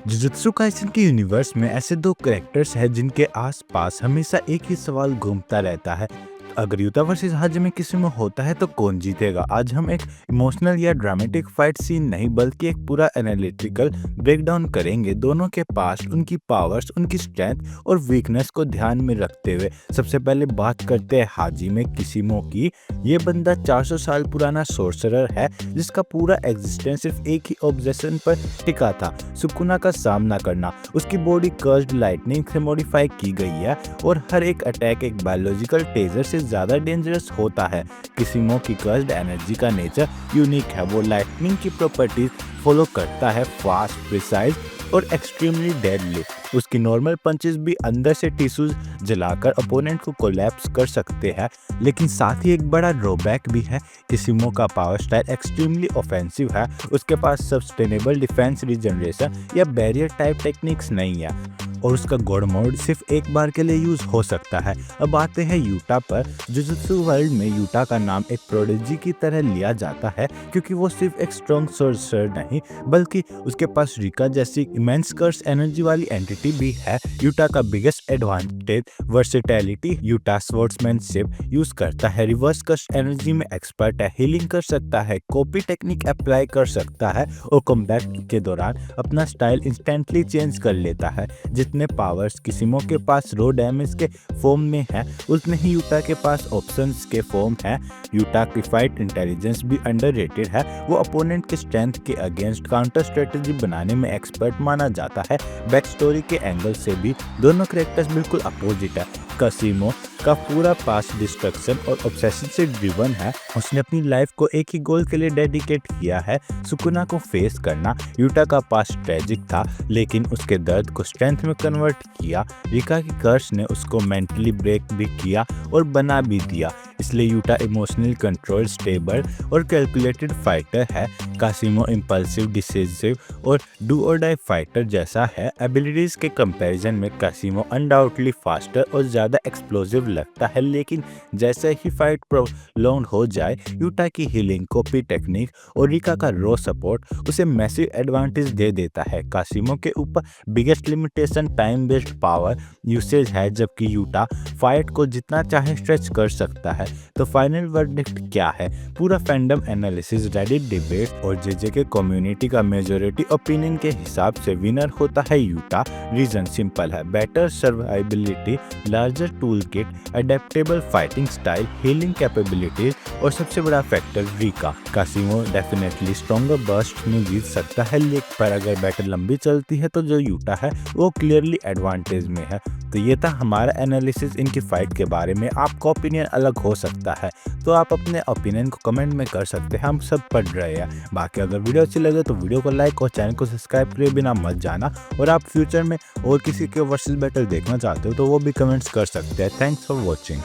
Jujutsu Kaisen के universe में ऐसे दो कैरेक्टर्स हैं जिनके आसपास हमेशा एक ही सवाल घूमता रहता है। अगर यूता वर्सेस हाजिमे किसी में होता है तो कौन जीतेगा? आज हम एक इमोशनल या ड्रामेटिक फाइट सीन नहीं बल्कि एक पूरा एनालिटिकल ब्रेकडाउन करेंगे, दोनों के पास उनकी पावर्स, उनकी स्ट्रेंथ और वीकनेस को ध्यान में रखते हुए। सबसे पहले बात करते हैं हाजिमे किसिमो की। ये बंदा 400 साल पुराना सोर्सरर है जिसका पूरा एग्जिस्टेंस सिर्फ एक ही ऑब्जेशन पर टिका था, सुकुना का सामना करना। उसकी बॉडी कर्स्ड लाइटनिंग से मॉडिफाई की गई है और हर एक अटैक एक बायोलॉजिकल टेजर से ज्यादा डेंजरस होता है। किसिमो की कर्स्ड एनर्जी का नेचर यूनिक है। वो लाइटनिंग की प्रॉपर्टीज फॉलो करता है, फास्ट, प्रिसाइज और एक्सट्रीमली डेडली। उसकी नॉर्मल पंचेस भी अंदर से टिश्यूज जलाकर अपोनेंट को कोलैप्स कर सकते हैं। लेकिन साथ ही एक बड़ा ड्रॉबैक भी है, किसिमो का पावर स्टाइल एक्सट्रीमली ऑफेंसिव है। उसके पास सस्टेनेबल डिफेंस, रीजनरेशन या बैरियर टाइप टेक्निक्स नहीं है और उसका गॉड मोड सिर्फ एक बार के लिए यूज हो सकता है। अब आते हैं यूटा पर। जुजुत्सु वर्ल्ड में यूटा का नाम एक प्रोडिजी की तरह लिया जाता है क्योंकि वो सिर्फ एक स्ट्रॉन्ग सोर्सर नहीं बल्कि उसके पास रिका जैसी इमेंस कर्स एनर्जी वाली एंटिटी भी है। यूटा का biggest advantage versatility. Yuta swordsmanship use करता है, रिवर्स कर्स एनर्जी में एक्सपर्ट है, हीलिंग कर सकता है, कॉपी टेक्निक अप्लाई कर सकता है और कॉम्बैट के दौरान अपना स्टाइल इंस्टेंटली चेंज कर लेता है। जितने पावर्स किसिमो के पास रो डैमेज के फॉर्म में है, उतने ही यूटा के पास ऑप्शंस के फॉर्म है। यूटा की फाइट इंटेलिजेंस भी अंडररेटेड है। वो अपोनेंट के स्ट्रेंथ के अगेंस्ट काउंटर स्ट्रेटजी बनाने में एक्सपर्ट माना जाता है। बैक स्टोरी के एंगल से भी दोनों कैरेक्टर्स बिल्कुल अपोजिट है। किसिमो का पूरा पास्ट डिस्ट्रक्शन और ऑब्सेशन से ड्रिवन है। उसने अपनी लाइफ को एक ही गोल के लिए डेडिकेट किया है, सुकुना को फेस करना। यूटा का पास्ट ट्रेजिक था लेकिन उसके दर्द को स्ट्रेंथ में कन्वर्ट किया। रिका की कर्स ने उसको मेंटली ब्रेक भी किया और बना भी दिया, इसलिए यूटा इमोशनल कंट्रोल, स्टेबल और कैलकुलेटेड फाइटर है। किसिमो इम्पल्सिव, डिसिसिव और डू और डाई फाइटर जैसा है। एबिलिटीज के कंपैरिजन में किसिमो अनडाउटली फास्टर और ज्यादा एक्सप्लोसिव लगता है, लेकिन जैसे ही फाइट प्रोलॉन्ग हो जाए, यूटा की हीलिंग, कॉपी टेक्निक और रिका का रो सपोर्ट उसे मैसिव एडवांटेज दे देता है। किसिमो के ऊपर biggest limitation time based power usage है, जबकि यूटा फाइट को जितना चाहे स्ट्रेच कर सकता है। तो फाइनल वर्डिक्ट क्या है? पूरा फैंडम एनालिसिस, रेडिट डिबेट और जेजे के कम्युनिटी का मेजॉरिटी ओपिनियन के हिसाब से विनर होता है यूटा। रीजन सिंपल है, better survivability, larger tool kit, adaptable fighting style, healing capabilities और सबसे बड़ा factor Rika. Kashimo definitely stronger burst में जीत सकता है, लेकिन पर अगर बैटल लंबी चलती है तो जो यूटा है वो क्लियरली एडवांटेज में है। तो ये था हमारा एनालिसिस इनकी फाइट के बारे में। आपका ओपिनियन अलग हो सकता है तो आप अपने ओपिनियन को कमेंट में कर सकते हैं, हम सब पढ़ रहे हैं। बाकी अगर वीडियो अच्छी लगे तो वीडियो को लाइक और चैनल को सब्सक्राइब करे बिना मत जाना। और आप फ्यूचर में और किसी के वर्सेस बैटल देखना चाहते हो तो वो भी कमेंट्स कर सकते हैं। Thanks for watching.